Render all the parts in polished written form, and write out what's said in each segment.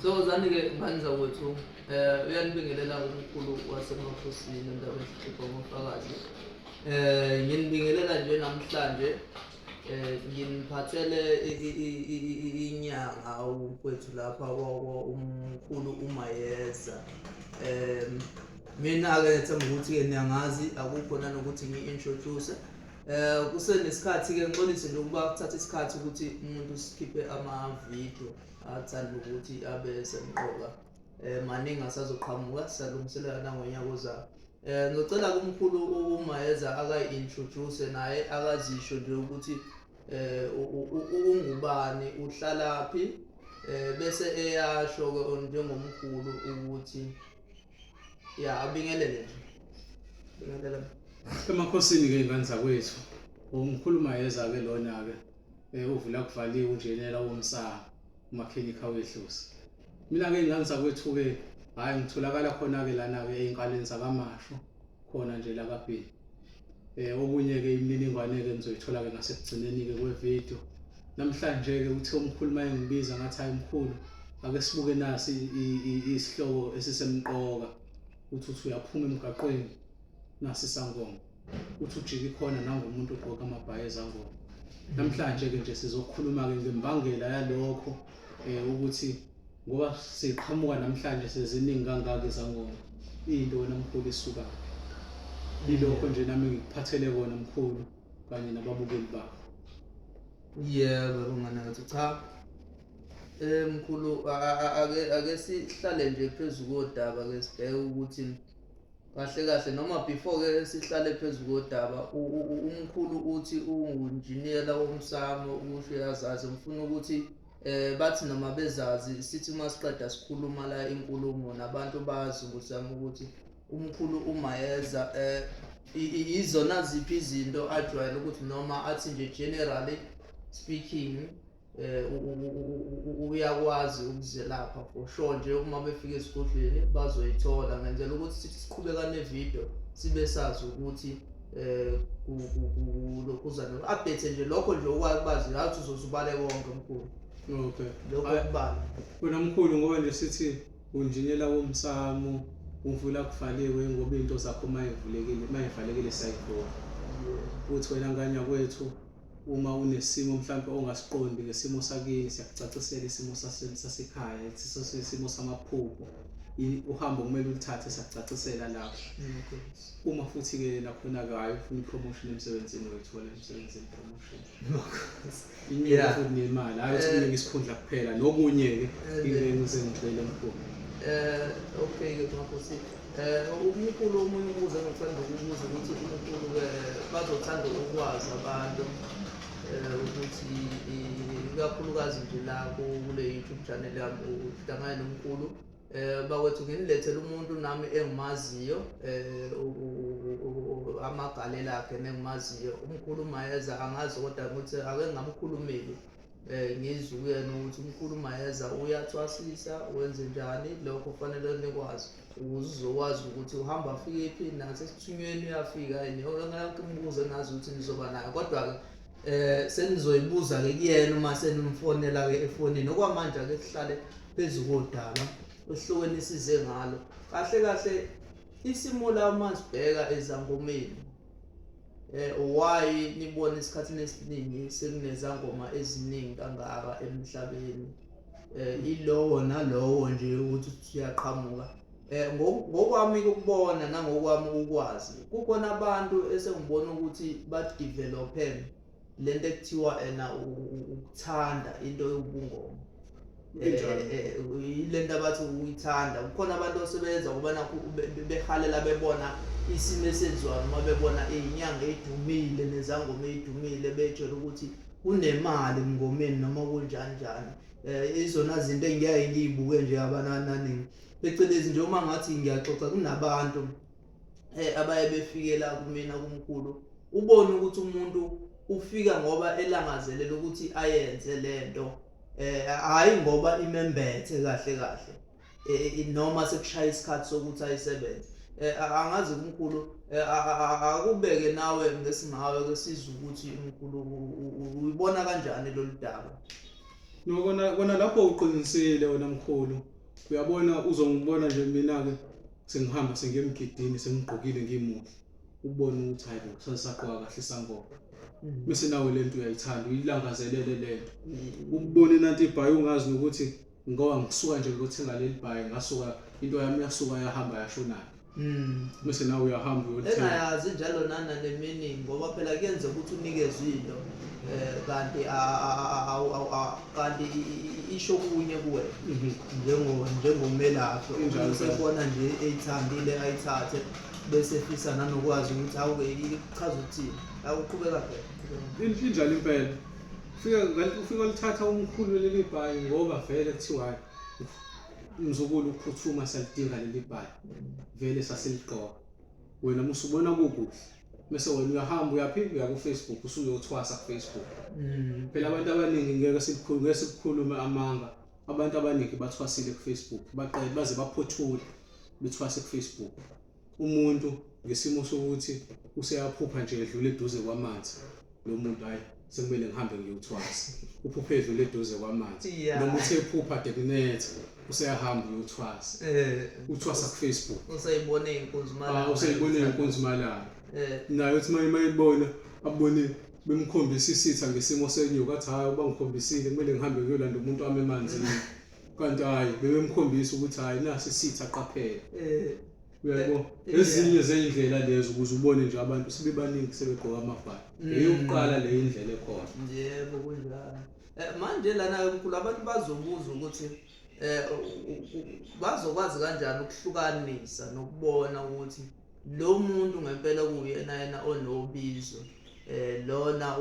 Thokozani-ke ngani zakwethu, uyanibingelela umkhulu wasemakhosini endaba esixoxa ngofakazi. Nginibingelela nje namhlanje, nginiphathele inyanga kwethu lapha umkhulu uMayeza. Mina-ke ngethemba ukuthi-ke niyangazi, akukho nanokuthi ngi-introduce. Kusenesikhathi-ke ngixolise nje ukuba kuthatha isikhathi ukuthi umuntu sikhiphe amavidiyo athanda ukuthi abe semqoka. Maningi asazoqhamuka, siyalungiselela nangonyaka ozayo. Ngicela kumkhulu uMayeza aka-introduce naye akazisho nje ukuthi ungubani, uhlalaphi, bese eyasho-ke njengomkhulu ukuthi abingelele nje. Bingelela. Emakhosini-ke iy'ngane zakwethu, umkhulu Mayeza-ke lona-ke uvula kuvaliwe unjenela womsana umakhenikha wehlosi. Mina-ke iy'ngane zakwethu-ke hhayi ngitholakala khona-ke lana-ke ey'nkaleni zakaMashu khona nje la kaBhili. Okunye-ke imininingwane-ke nizoyithola-ke ngasekugcineni-ke kwevidiyo. Namhlanje-ke uthe umkhulu uma engibiza ngathi hayi mkhulu, ake sibuke nasi isihloko esisemqoka. Uthi uyaphuma emgaqweni nasi isangoma, uthi ujike khona nangumuntu ogqoka amabhayi ezangoma. Namhlanje-ke nje sizokhuluma-ke ngembangela yalokho ukuthi ngoba siqhamuka namhlanje seziningi kangaka izangoma, into wena mkhulu isuka ilokho nje nami ngikuphathele kona mkhulu kanye nababukeli bakho. Yebo mngani, cha, mkhulu, ake sihlale nje phezu kodaba-ke sibheke ukuthi kahle kahle noma before-ke sihlale phezu kodaba, umkhulu uthi ungunjiniyela womsamo, ukusho uyazazi. Ngifuna ukuthi bathi noma bezazi sithi masiqeda sikhuluma la inkulumo nabantu bazi ukuthi umkhulu uMayeza izona ziphi izinto ajwayele ukuthi noma athi nje generally speaking uyakwazi ukuzelapha for sure. Nje uma befika esigodlweni bazoyithola, ngenzela ukuthi sithi siqhubeka nevidiyo sibe sazi ukuthi lokhuzana update nje lokho nje okwazi ngathi uzozubale konke mkhulu. Okay. Lokho kubala. Wena mkhulu ngoba nje sithi unjiniyela womsamo, uvula kuvaliwe ngoba into zakho mayivalekile siyayivula. Uthi wena nganya kwethu uma unesimo mhlawumbe ongasiqondi ngesimo sakini, siyakucacisela isimo sasekhaya, isimo samaphupho, uhambo kumele ulithathe siyakucacisela lapho. Uma futhi-ke nakhona-ke hhayi ufuna i-promotion emsebenzini wethu, emsebenzini promotion. Inyuka futhi nemali, hhayi ukuthi kuningi isikhundla kuphela nokunye-ke ngizengicela mkhulu. Okay-ke Makhosi, umkhulu omunye ubuze engithanda ukubuza ukuthi umkhulu-ke bazothanda ukwazi abantu ukuthi ikakhulukazi nje la kule YouTube channel yami uhlangane nomkhulu. Bakwethu nginilethele umuntu nami engimaziyo, amagalelo akhe nengimaziyo. Umkhulu Mayeza angazi kodwa ukuthi ake ngamkhulumeli, ngizwe kuyena ukuthi umkhulu Mayeza uyathwasisa, wenze njani lokho kufanele nikwazi ukuze uzokwazi ukuthi uhamba afikephi nasesithunyweni uyafika yini. Ngeke ngibuze ngazi ukuthi nizoba nayo, kodwa-ke senizoyibuza-ke kuyena uma senimfonela-ke efonini. Okwamanje-ake sihlale phezu kodaba esihlokweni size ngalo. Kahle kahle isimo la masibheka ezangomeni, why nibona esikhathini esiningi sekunezangoma eziningi kangaka emhlabeni, ilowo nalowo nje ukuthi uyaqhamuka. Ngokwami ukubona nangokwami ukwazi, kukhona abantu esengibona ukuthi badevelophe lento ekuthiwa ukuthanda into yobungoma. Ilento abathi uyithanda. Kukhona abantu osebenza ngoba nakho behalela bebona isimo esenziwayo noma bebona inyanga edumile nezangoma edumile, betshela ukuthi kunemali ngomeni noma kunjani njani. Izona zinto engiyaye ngiyibuke nje abanananingi, phecelezi nje uma ngathi ngiyaxoxa kunabantu abaye befikela kumina kumkhulu, ubone ukuthi umuntu ufika ngoba elangazelela ukuthi ayenze lento, hhayi ngoba imembethe kahle kahle noma sekushaya isikhathi sokuthi ayisebenze. Angazi kumkhulu, akubeke nawe ngesingawe-ke sizwe ukuthi umkhulu uyibona kanjani lolu daba. kona lapho uqinisile wena mkhulu. Uyabona uzongibona nje mina-ke sengihamba sengiyemgidini sengigqokile ngimuhle. Ubone ukuthi hayi bo sasaqoka kahle isangoma. Bese nawe lento uyayithanda uyilangazelele lento. Ukubona nanti ibhayi ungazi nokuthi ngoba ngisuka nje ngothenga leli bhayi ngasuka into yami yasuka yahamba yashonana. Bese nawe uyahamba uyothenga. Engayazi njalo nana le meaning ngoba phela kuyenza ukuthi unikezwe into kanti kanti isho kunye kuwe njengomelaphi usebona nje eyithandile ayithathe bese efisa nanokwazi ukuthi awuke ichaza ukuthini awuqhubeka phela Injalo impela. Ufika lithatha umkhulu leli bhayi ngoba vele kuthiwa umzukulu uphuthuma salidinga leli bhayi. Vele saseliqoka. Wena musubona kukuhle. Bese wena uyahamba uyaphi uya ku Facebook usuyothwasa ku Facebook. Phela abantu abaningi ngeke sikukhulume amanga. Abantu abaningi bathwasile ku Facebook. Baqale baze baphothule bethwase ku Facebook. Umuntu ngesimo sokuthi useyaphupha nje edlule eduze kwamanzi. Lo muntu hayi sekumele ngihambe ngiyothwasa. Uphuphe edlule eduze kwamanzi. Noma uthe ephupha dekunethe useyahamba uyothwasa. Uthwasa ku Facebook. usayibone inkunzi malanga Usayibone inkunzi malanga. Nayo uthi mayibona abone bemkhombisa isitha ngesimo senyoka athi hayi ubangikhombisile kumele ngihambe ngiyolanda umuntu wami emanzini. Kanti hayi bebemkhombisa ukuthi hayi nasi isitha qaphela. Uyayibona ezinye zeindlela lezo ukuze ubone nje abantu sebebaningi sebegqoka amabhayi. Eyokuqala le indlela ekhona. Yebo kunjalo. Manje lana umkhulu abantu bazobuza ukuthi bazokwazi kanjani ukuhlukanisa nokubona ukuthi lo muntu ngempela kuyena yena onobizo lona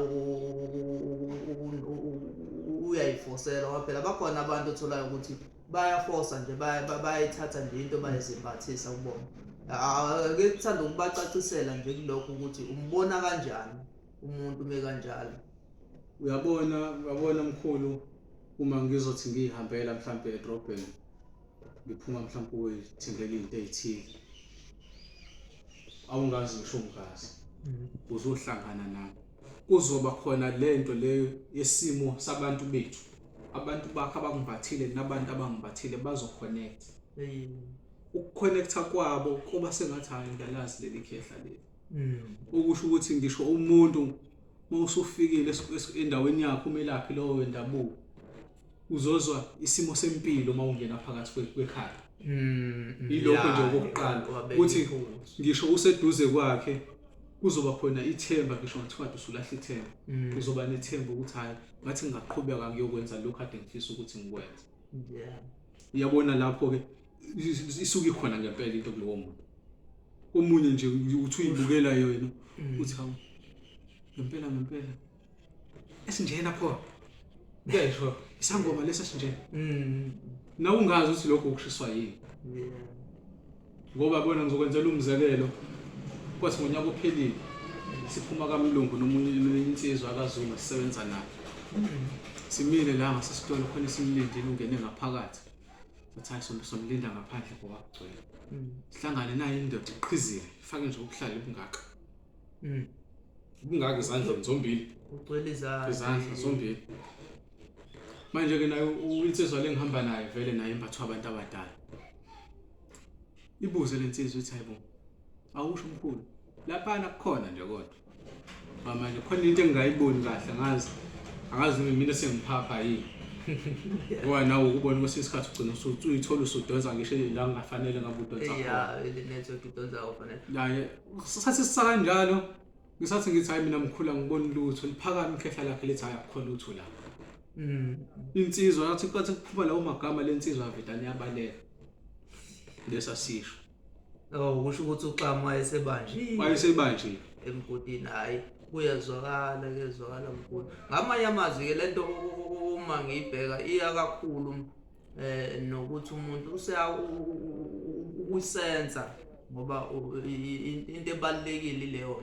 uyayifosela waphela bakhona abantu otholayo ukuthi bayaforsa nje bayayithatha nje into bayizimbathisa kubona. Ake kuthanda ukubacacisela nje kulokho ukuthi umbona kanjani umuntu mekanjalo. Uyabona mkhulu uma ngizothi ngihambela mhlambe edrobheni ngiphuma mhlambe ukuyithengela into ezithile. Awungazi ngisho ungazi. Uzohlangana nayo. Kuzoba khona lento leyo yesimo sabantu bethu. Abantu bakho abangibathile nabantu abangibathile bazoconnect. Ukuconnecta kwabo kuba sengathi hayi ngiyalazi leli khehla leli. Ukusho ukuthi ngisho umuntu mawusufikile endaweni yakho umelaphi lowo wendabuko uzozwa isimo sempilo mawungena phakathi kwekhaya. Ilokho nje okokuqala ukuthi ngisho useduze kwakhe kuzoba khona ithemba ngisho ngathiwa usulahla ithemba. Kuzoba nethemba ukuthi hayi ngathi ngingaqhubeka ngiyokwenza lokho kade ngifisa ukuthi ngikwenze. Uyabona lapho ke isuke ikhona ngempela into kulowo muntu. Omunye nje uthi uyibukela yona uthi hawu ngempela esinjena pho. Ngiyisho isangoma lesesinjena. Na ungazi ukuthi lokho ukushiswa yini. Ngoba bona ngizokwenzela umzekelo kwathi ngonyaka ophelile siphuma kaMlungu nomunye insizwa akaZulu sisebenza naye. Simile la ngasesitolo khona isimlindile ungene ngaphakathi. Uthayi somlinda ngaphandle kwakugcwele. Sihlangane naye indoda iqhizile ifake nje ukuhlala ubungaka. Ubungaka izandla zombili. Ugcwele izandla zombili. Manje ke nayo insizwa lengihamba naye vele naye imbathwa abantu abadala. Ibuze lensizwa uthi hayibo awusho umkhulu lapha nakukhona nje kodwa. Manje khona into engingayiboni kahle angazi mina sengiphapha yini. Ngoba nawe ukubona kwesinye isikhathi ugcina uyithola usudonsa ngisho la ngafanele ngabe udonsa khona. Ile network idonsa ofanele. Naye sathi sisakanjalo ngisathi ngithi hayi mina mkhulu ngibona lutho liphakama ikhehla lakhe lithi hayi akukho lutho la. Insizwa yathi kwathi kuphuma lawo magama lensizwa yavedane yabaleka. Lesasisho. Kusho ukuthi uxama wayesebanjile. Wayesebanjile emgodini hayi kuyezwakala kezwakala mkhulu. Ngamanye amazwi ke lento uma ngiyibheka iya kakhulu nokuthi umuntu usenza ngoba into ebalekile leyo.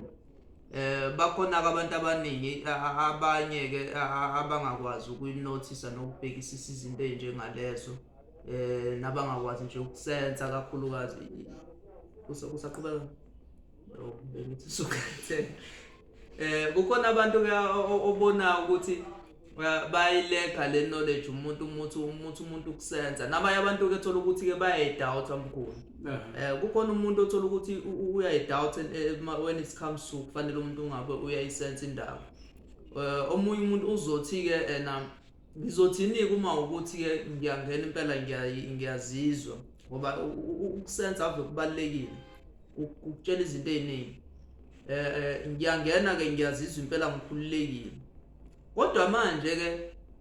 Bakhona abantu abaningi abanye ke abangakwazi ukuyinothisa nokubhekisisa izinto ezinjengalezo nabangakwazi nje ukusenza kakhulukazi usaqhubeka bengithi sukhethe kukhona abantu ke obona ukuthi bayileka le knowledge umuntu kusenza nabanye abantu ke thola ukuthi ke bayayidoubt amkhulu. Kukhona umuntu othola ukuthi uyayidoubt when it comes to kufanele umuntu ungabe uyayisense indaba. Omunye umuntu uzothi ke ngizothini uma ukuthi ke ngiyangena impela ngiyazizwa ngoba ukusenza ave kubalekile ukutshela izinto eziningi. Ngiyangena ke ngiyazizwa impela ngikhululekile. Kodwa manje ke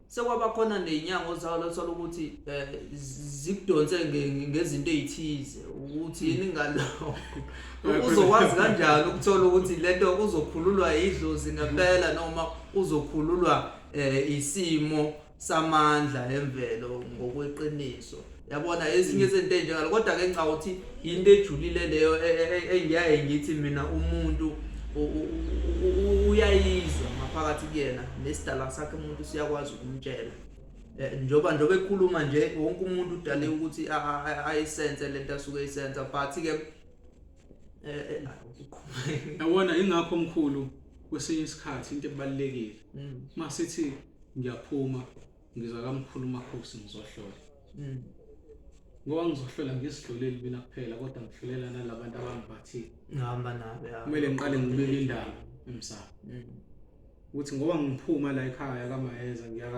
sekwaba khona nezinyanga zawo lethola ukuthi zikudonse ngezinto ezithize ukuthi yini ngalokho uzokwazi kanjani ukuthola ukuthi lento uzokhululwa idlozi ngempela noma uzokhululwa isimo samandla emvelo ngokweqiniso. Yabona ezinye izinto enjengalo kodwa ke ngicabanga ukuthi into ejulile leyo engiyaye ngithi mina umuntu uyayizwa ngaphakathi kuyena nesidala sakhe umuntu siyakwazi ukumtshela. Njoba ekhuluma nje wonke umuntu udale ukuthi ayisense lento asuke eyisenza but ke yabona ingakho omkhulu kwesinye isikhathi into ebalekile masithi ngiyaphuma ngiza kamkhulu uMakhosi ngizohlola. Ngoba ngizohlola ngisihloleli mina kuphela kodwa ngihlolela nalabantu abangiphathile. Ngihamba nabe kumele ngiqale ngibeke indaba emsamo. Ukuthi ngoba ngiphuma la ekhaya kaMaheza ngiya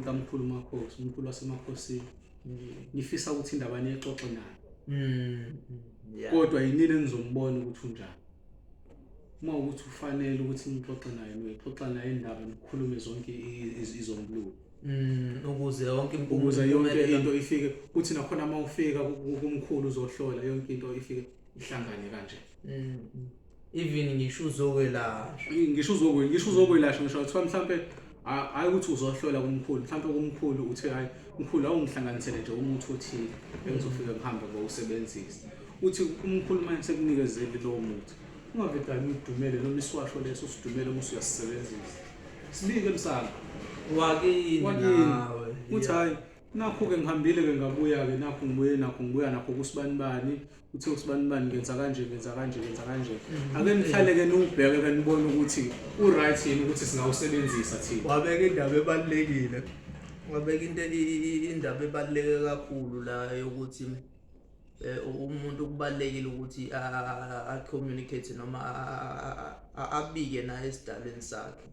kamkhulu uMakhosi, umkhulu wasemakhosini. Ngifisa ukuthi indaba niyixoxe naye. Kodwa yinini engizombona ukuthi unjani. Uma ukuthi ufanele ukuthi ngixoxe naye noyixoxa naye indaba nikhulume zonke izombuluko. Ukuze yonke into ifike kuthi nakhona uma ufika kumkhulu uzohlola yonke into ifike ihlangane kanje. Even ngisho uzokwelashwa. Ngisho uzokwelashwa ngisho kuthiwa mhlambe hayi ukuthi uzohlola kumkhulu mhlambe kumkhulu uthi hayi mkhulu awungihlanganisele nje umuthi othile engizofika ngihambe ngowusebenzisa. Uthi umkhulu manje sekunikezele lo muthi ungavedani udumele noma isiwasho leso sidumele uma usuyasebenzisa. Sibike emsana wakini nawe uthi hayi nakho ke ngihambile ke ngabuya ke nakho ngibuya nakho kusibani uthe usibani ngenza kanje ake nihlale ke nubheke ke nibone ukuthi uright yini ukuthi singawusebenzisa thina. Wabeka indaba ebalekile. Wabeka indaba ebaleke kakhulu la yokuthi umuntu kubalekile ukuthi a communicate noma abike naye esidalweni sakhe.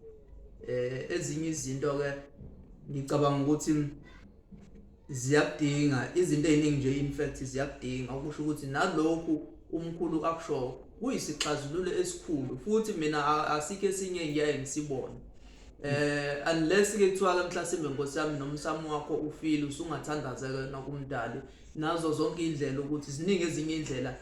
Ezinye izinto ke ngicabanga ukuthi ziyadinga izinto eziningi nje in fact ziyadinga ukusho ukuthi nalokho umkhulu akusho kuyisixazululo esikhulu futhi mina asike esinye ngiyaye ngisibone. Unless ke kuthiwa ke mhlasimbe Nkosi yami nomsamo wakho ufile usungathandazeka nakumdali nazo zonke indlela ukuthi ziningi ezinye indlela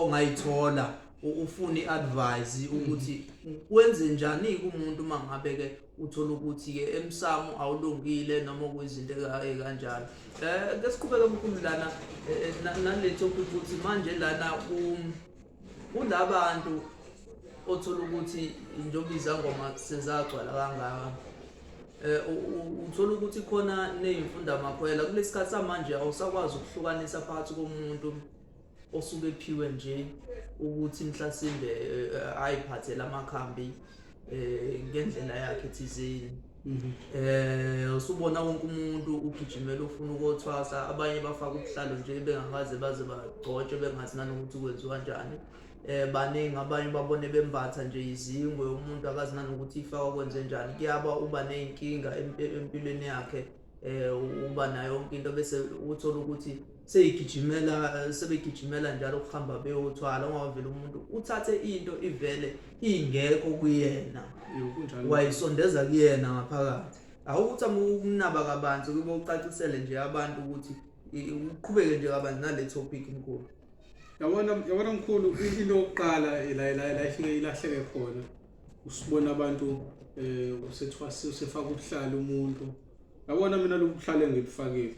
ongayithola ufuna iadvice ukuthi wenze njani kumuntu mangabe ke uthola ukuthi ke emsamo awulungile noma kuyizinto kanjalo. Ke siqhubeke omkhulu lana naletho ukuthi manje lana kulabantu othola ukuthi njengoba izangoma sezagcwala kangaka. Uthola ukuthi khona nezimfunda maphela kulesikhathi samanje awusakwazi ukuhlukanisa phakathi komuntu osuke ephiwe nje ukuthi mhlasimbe ayiphathele amakhambi ngendlela yakhe thizeni. Usubona wonke umuntu ugijimela ufuna ukuthwasa abanye bafaka ubuhlalo nje bengakaze baze bagcotshe bengazi nanokuthi kwenziwa kanjani. Baningi abanye babone bembatha nje izingwe umuntu akazi nanokuthi ifaka kwenze njani. Kuyaba uba nezinkinga empilweni yakhe uba nayo yonke into bese uthola ukuthi sebegijimela njalo ukuhamba beyothwala ungavela umuntu uthathe into ivele ingekho kuyena wayisondeza kuyena ngaphakathi. Awukuthi ukunaba kabanzi kube ucacisele nje abantu ukuthi uqhubeke nje kabanzi nale topic inkulu. Yabona mkhulu into yokuqala la ifike ilahleke khona usibona abantu usethwasi usefaka ubuhlalo umuntu. Yabona mina lokuhlale engibufakile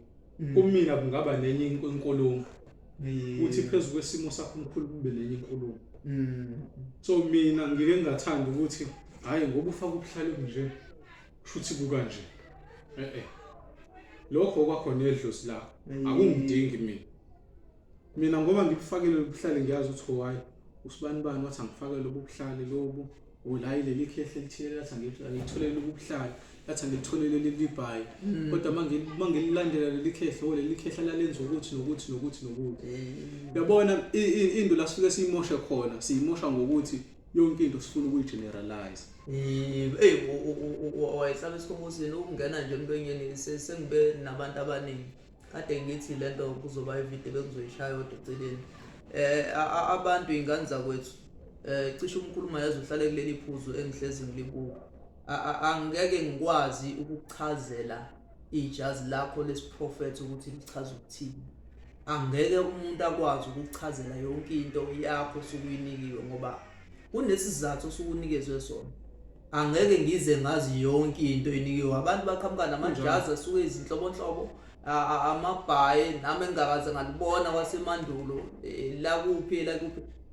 kumina kungaba nenye inkulumo uthi phezulu kwesimo sakho omkhulu kube nenye inkulumo. So mina ngike ngingathanda ukuthi hayi ngoba ufaka ubuhlalo nje kushuthi kukanje lokho kwakhona edlozi la akungidingi mina ngoba ngibufakile ubuhlalo ngiyazi ukuthi hayi usibani wathi angifakele ubuhlalo lobu ulayile likhehle lithile lathi ngitholele ubuhlalo yathi ngilitholele leli bhayi kodwa mangililandela leli khehla leli khehla lalenza ukuthi nokuthi uyabona into la sifike siyimoshe khona siyimosha ngokuthi yonke into sifuna ukuyigeneralize wayehlala esikhongosini ukungena nje emlonyeni sengibe nabantu abaningi kade ngithi lento kuzoba ivideo bengizoyishaya kodwa eceleni abantu ingane zakwethu cishe umkhuluma yazi uhlale kuleli phuzu engihlezi ngilibuka angeke ngikwazi ukuchazela ijazi lakho lesiprofeti ukuthi lichaza ukuthini angeke umuntu akwazi ukuchazela yonke into yakho sokuyinikiwe ngoba kunesizathu sokunikezwe sona angeke ngize ngazi yonke into enikiwe abantu baqhamuka namajazi asuke izinhlobonhlobo amabhayi nami engakaze ngalibona kwasemandulo la kuphi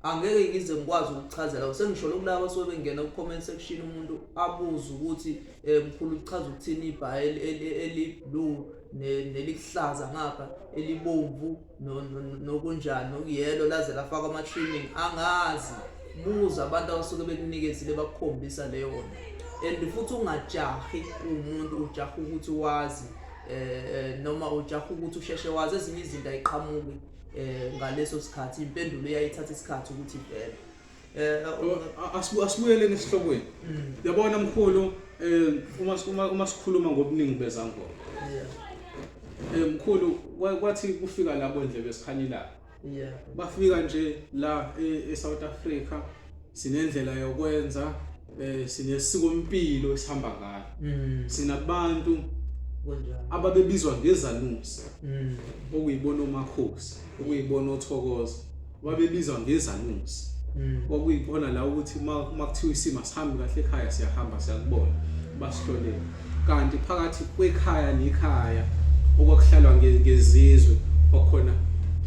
angeke ngize ngikwazi ukuchazela sengisho lokulabo sobe bengena ku comment section umuntu abuza ukuthi mkhulu uchaza ukuthini ibhayi eliblue nelihlaza ngapha elibomvu nokunjani nokuyelo laze lafaka ama trimming angazi buza abantu abasuke bekunikezile bakukhombisa leyo nto and futhi ungajahi umuntu ujaha ukuthi wazi noma ujaha ukuthi usheshe wazi ezinye izinto ayiqhamuki ngaleso sikhathi impendulo iyayithatha isikhathi ukuthi ivele asibuyele nesihlokweni yabona mkhulu uma sikhuluma ngobuningi bezangoma mkhulu kwathi kufika labo ndlebe esikhanyilana bafika nje la eSouth Africa sinendlela yokwenza sinesiko impilo esihamba ngayo sinabantu ababebizwa ngezanusi okuyibona omakhosi okuyibona othokoza babebizwa ngezanusi okuyibona la ukuthi makuthiwa isimo sihambi kahle ekhaya siyahamba siyakubona basihlolela kanti phakathi kwekhaya nekhaya okwakuhlalwa ngezizwe kwakhona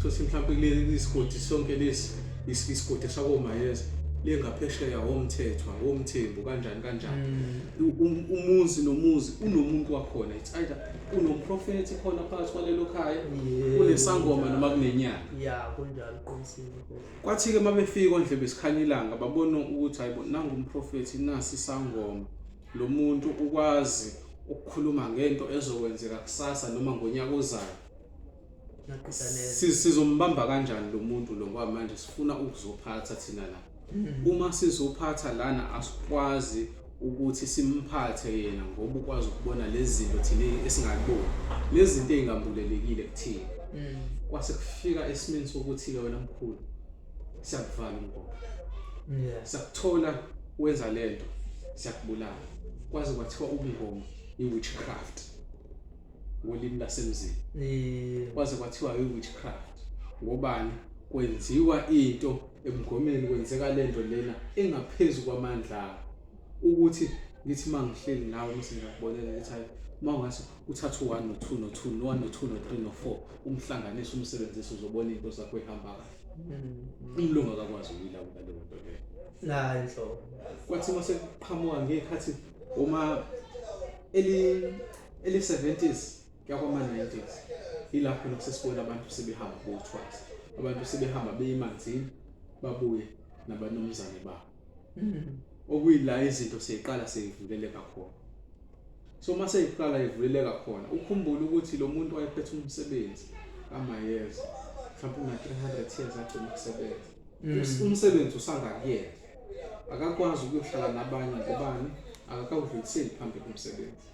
sothi mhlawumbe kuleli isigodi sonke lesi isigodi sakomayeza lengaphesheya womthembu kanjani umuzi nomuzi unomuntu wakhona it's either unomprofeti khona phakathi kwalelo khaya kunesangoma noma kunenyanga kunjalo qinisile kwathi ke mabefika ondlebe esikhanyilanga babona ukuthi hayibo nangu umprofeti nasi isangoma lo muntu ukwazi ukukhuluma ngento ezokwenzeka kusasa noma ngonyaka ozayo sizombamba kanjani lo muntu lo ngoba manje sifuna ukuzophatha thina la uma sizophatha lana asikwazi ukuthi simphathe yena ngoba ukwazi ukubona lezi zinto thina esingaboni lezi zinto ezingambulelekile kuthina kwase kufika esimeni sokuthi ke wena mkhulu siyakuvala inkomo sakuthola wenza lento siyakubulala kwazi kwathiwa ubungoma i-witchcraft ngolimi lasemzini kwaze kwathiwa i-witchcraft ngobani kwenziwa into emngomeni kwenzeka lento lena engaphezulu kwamandla ukuthi ngithi mangihleli nawe mase ngiyakubonela ethi mawungase uthatha u1 no2 no2 no1 no2 no3 no4 umhlanganise umsebenzisi uzobona into zakho ehamba kahle umlungu akakwazi ukuyilawula leyo nto leyo hayi nhlo kwathi mase qhamuka ngekhathi uma eli 70s kwama 90s ilapho nokusesibona abantu sebehamba bothwasa abantu sebehamba beyimanzini babuye nabanomzane babo okuyila izinto seyiqala seyivuleleka khona so mase iqala ivuleleka khona ukhumbula ukuthi lo muntu wayephethe umsebenzi kamayeza mhlawumbe una 300 years agcina ukusebenza umsebenzi usangakuyena akakwazi ukuyohlala nabanye ngobani akakawudluliseli phambili umsebenzi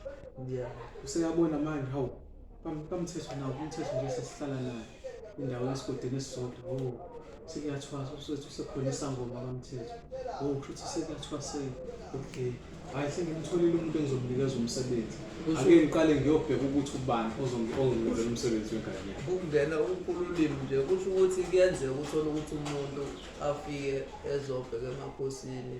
useyabona manje hawu kamthetho nawo umthetho nje sesihlala naye indawo yesigodini esisodwa sekuyathwasa usethu sekhona isangoma kamthetho kushuthi sekuyathwasela okay hayi sengimtholile umuntu engizomnikeza umsebenzi ake ngiqale ngiyobheka ukuthi ubani ozonginikeza umsebenzi wengane yakhe ukungena ukhululimi nje kusho ukuthi kuyenzeka uthola ukuthi umuntu afike ezobheka emakhosini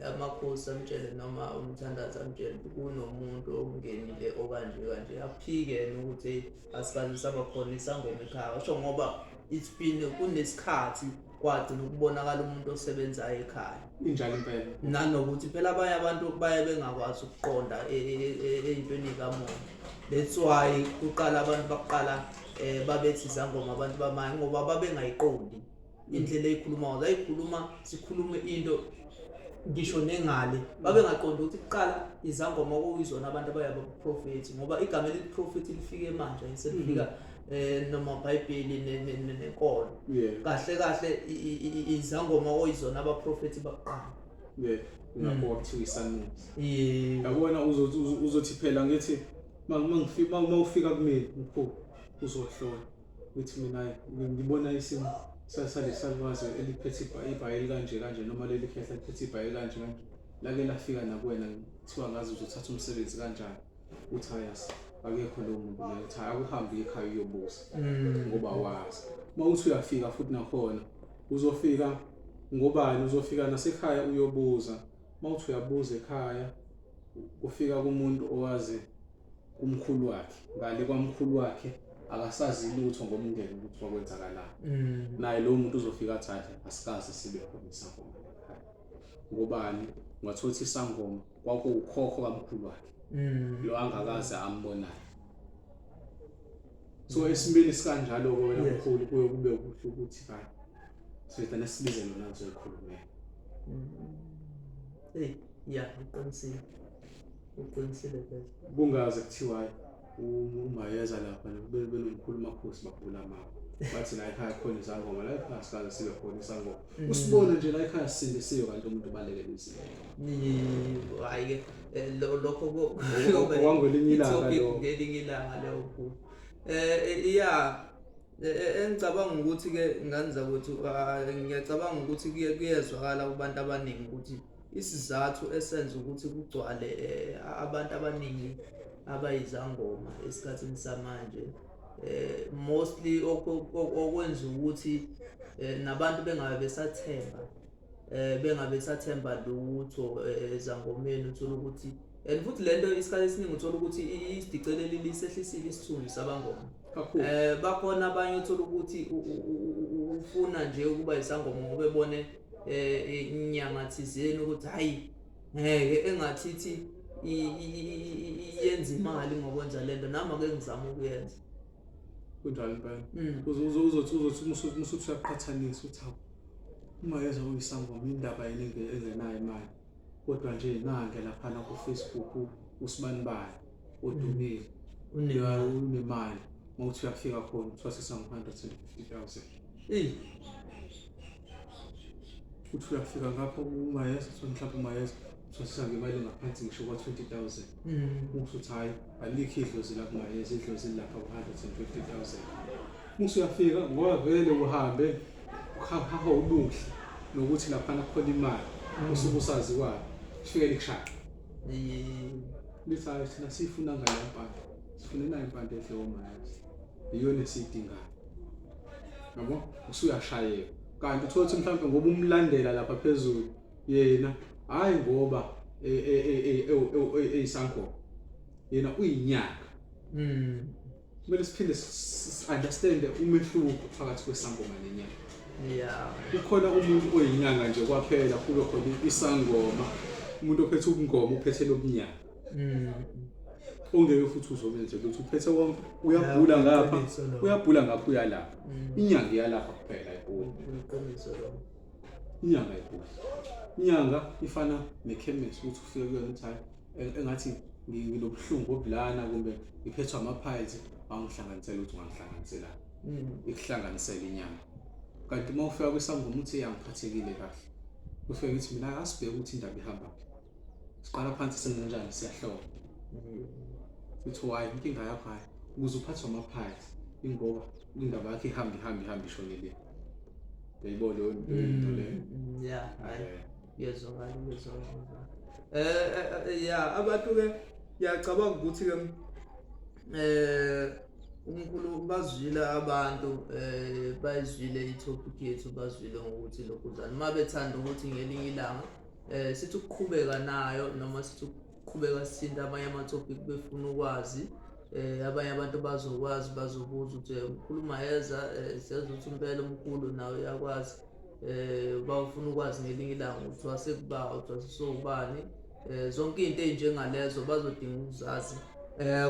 amakhosi amtshele noma umthandazi amtshele kunomuntu ongenile okanje aphike ukuthi asikaze saba khona isangoma ekhaya osho ngoba it's been kunesikhathi kwagcina ukubonakala umuntu osebenzayo ekhaya injalo impela nanokuthi phela abanye abantu baye bengakwazi ukuqonda ezintweni kamoya that's why kuqala abantu baqala babethi izangoma abantu bamanye ngoba babengayiqondi indlela eyikhuluma ngayo ayikhuluma sikhulume into ngisho nengale babengaqonda ukuthi kuqala izangoma okuyizona abantu abayaba prophet ngoba igama elithi prophet lifike manje selifika noma iBhayibheli nenkolo kahle izangoma okuyizona abaprofeti baqala ngakho kuthiwa isanusi yabona uzothi phela ngithi mawufika kumina mkhulu uzohlola ukuthi mina ngibona isimo salwazi eliphethe iBhayibheli kanje noma leli khehla liphethe iBhayibheli kanje lake lafika nakuwena kuthiwa ngazi uzothatha umsebenzi kanjani uthi ayasi akekho lo muntu la uthi akuhambe ekhaya uyobuza ngoba wazi mawuthi uyafika futhi nakhona uzofika ngobani uzofika nasekhaya uyobuza mawuthi uyabuza ekhaya ufika kumuntu owazi umkhulu wakhe ngale kwamkhulu wakhe akasazi lutho ngomndeni ukuthi wakwenzakalani naye lo muntu uzofika athi asikaze sibe khona isangoma ekhaya ngobani ngathothi isangoma kwakukhokho kamkhulu wakhe lo angakaze ambonayo so esimini sikanjalo wena mkhulu kuye kube kuhle ukuthi hayi sithatha nesibize lona uzoyikhulumela uqinisile phela kungaze kuthiwa umayeza lapha benomkhulu makhosi babhula mama bathi la ekhaya khona izangoma la ekhaya sikaze sibe khona isangoma usibone nje la ekhaya sindisiwe kanti umuntu balekele izinto hayi ke lokho kwangelinye ilanga lo ngelinye ilanga leyo mkhulu engicabanga ukuthi ke nganza ukuthi ngiyacabanga ukuthi kuyezwakala kubantu abaningi ukuthi isizathu esenza ukuthi kugcwale abantu abaningi abayizangoma esikhathini samanje mostly okwenza ukuthi nabantu bengabe besathemba lutho ezangomeni uthola ukuthi and futhi lento isikhathi esiningi uthola ukuthi isidiceleli lisehlisile isithunzi sabangoma bakhona abanye uthola ukuthi ufuna nje ukuba isangoma ngoba ebone inyanga thizeni ukuthi hayi engathithi yenza imali ngokwenza lento nami ake ngizama ukuyenza kunjalo impela uzothi umusuthi uyaqhathanisa uthi hawu umayeza uyisangoma indaba yini engenayo imali kodwa nje nange lapha ku Facebook usibanibani odumile unemali mawuthi uyafika khona uthiwa sesa-150,000 uthi uyafika ngapho umayeza mhlawumbe umayeza uthiwa ngemali ngaphansi ngisho kwa-20,000 usuthi hayi alikho idlozi lapho umayeza idlozi lapha ku-150,000 usuyafika ngoba vele uhambe uhaha ubuhle nokuthi laphana khona imali usuke usazi kwayo ufike likushaya lithi hayi thina siyifuna ngale mpande sifuna nayo impande ehle omayeza iyona esiyidingayo yabo usuyashayeka kanti uthola ukuthi mhlawumbe ngoba umlandela lapha phezulu yena hayi ngoba eyisangoma yena uyinyanga kumele siphinde understand umehluko phakathi kwesangoma nenyanga kukhona umuntu oyinyanga nje kwaphela kube khona isangoma umuntu ophethe ubungoma uphethe lobunyanga ongeke futhi uzobenze ukuthi uphethe wonke uyabhula ngapha uyalapha inyanga iyalapha kuphela inyanga ayibhuli inyanga ifana nekhemisi ukuthi ufike kuyona ukuthi hayi engathi ngilobuhlungu obulana kumbe ngiphethwe amaphiles angihlanganisela ukuthi ungangihlanganisela ikuhlanganisela inyanga kanti uma ufika kwisangoma uthi yangiphathekile kahle ufike ukuthi mina asibheke ukuthi indaba ihamba siqala phansi senzenjani siyahlola uthi why inkinga yakho hayi ukuze uphathwe amaphiles ingoba indaba yakhe ihamba ishonele uyayibona leyo into leyo yezwakala abantu ke ngiyacabanga ukuthi ke uNkulunkulu bazwile abantu bayizwile itopic yethu bazwile ngokuthi lokhuzana mabethanda ukuthi ngelinye ilanga sithi ukuqhubeka nayo noma sithi ukuqhubeka sisinda amanye amatopic befuna ukwazi abanye abantu bazokwazi bazobuza ukuthi umkhulu mayeza siyazi ukuthi impela umkhulu nawe uyakwazi bawufuna ukwazi ngelinye ilanga ukuthi wasekuba ukuthi wasisobani zonke izinto ezinjengalezo bazodinga ukuzazi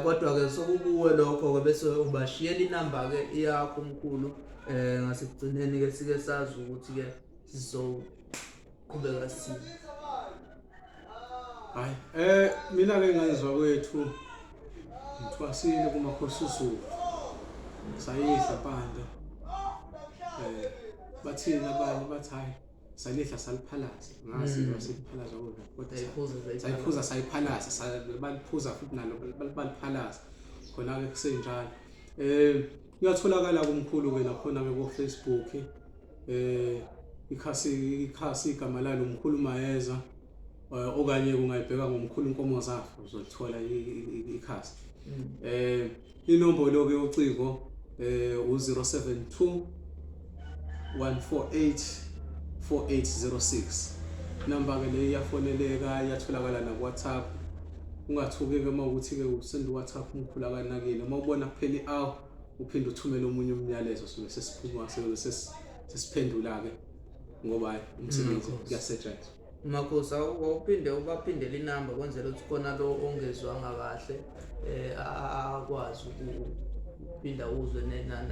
kodwa ke sokubuwe lokho ke bese ubashiyela inamba ke yakho umkhulu ngasekugcineni ke sike sazi ukuthi ke sizoqhubeka sini Hayi, mina ke ngizwa kwethu ngithwasile kumakhosi usuku. Sayidla pande. Bathini abanye bathi hayi salidla saliphalaza. Ngazi wasiliphalaza kodwa sayiphuza sayiphalaza baliphuza futhi nalo baliphalaza. Khona ke kusenjalo. Kuyatholakala kumkhulu ke nakhona ke ku Facebook. Ikhasi igama lalo umkhulu Mayeza. Okanye ungayibheka ngomkhulu inkomo zakho uzothola ikhasi. Inombolo ke ucingo u072 148 4806. Number ke le iyafoneleka iyatholakala na WhatsApp. Ungathuki ke mawukuthi ke usend WhatsApp umkhulu akanakile. Mawubona kuphela i-hour uphinde uthumele omunye umyalezo sobe sesiphuma sesiphendula ke ngoba umsebenzi uyasetshenziswa. Makhosi ubaphindele inamba kwenzela ukuthi khona lo ongezwanga kahle akwazi ukuphinda uzwe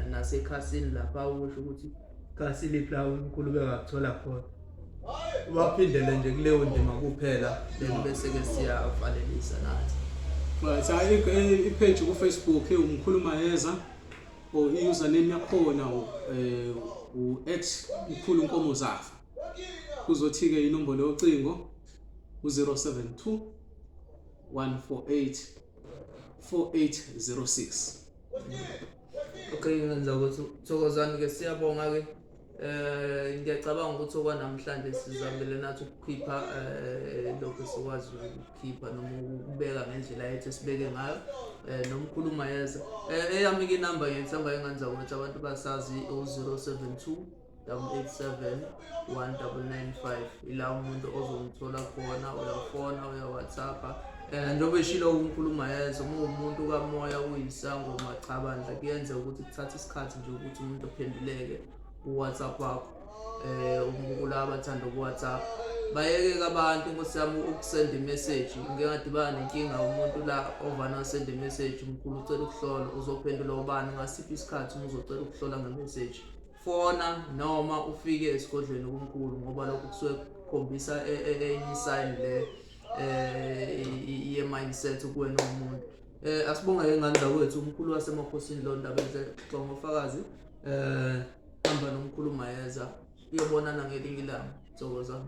nasekhasini lapha usho ukuthi ikhasi liphi la umkhulu bekakuthola khona. Ubaphindele nje kuleyo ndima kuphela bese ke siyavalelisa nathi. Right, i-page ku Facebook umkhulu Mayeza i-username yakhona @umkhulu inkomo zakho. Kuzothi ke inombolo yocingo u072 148 4806. Okay, ngenza ukuthi Thokozani ke siyabonga ke. Ngiyacabanga ukuthi okwanamhlanje sizamele nathi ukukhipha lokho sikwazi ukukhipha noma ukubeka ngendlela yethu sibeke ngayo nomkhulu Mayeza. Eyami ke inamba ngiyithemba engenza ukuthi abantu basazi u072 887 1995. Ila umuntu ozongithola khona uyafona uya-WhatsApp. Njengoba eshilo umkhulu Mayeza umuntu kamoya uyisango macabandla kuyenza ukuthi kuthatha isikhathi nje ukuthi umuntu ophenduleke ku-WhatsApp wakho. Kulabo abathanda ku-WhatsApp bayeke abantu ngosiyami ukusend i-message. Ngeke ngadibana nenkinga umuntu la ovana send i-message umkhulu ucela ukuhlola uzophendula ubani ngasiphi isikhathi uzocela ukuhlola nge-message. Fona noma ufike esigodlweni kumkhulu ngoba lokho kusuke kukhombisa enye sign le ye-mindset kuwena umuntu. Asibonga ingane zakwethu umkhulu wasemakhosini lo ndaba enhle xa ngofakazi. Hamba nomkhulu Mayeza uyobonana ngelinye ilanga. Thokozani.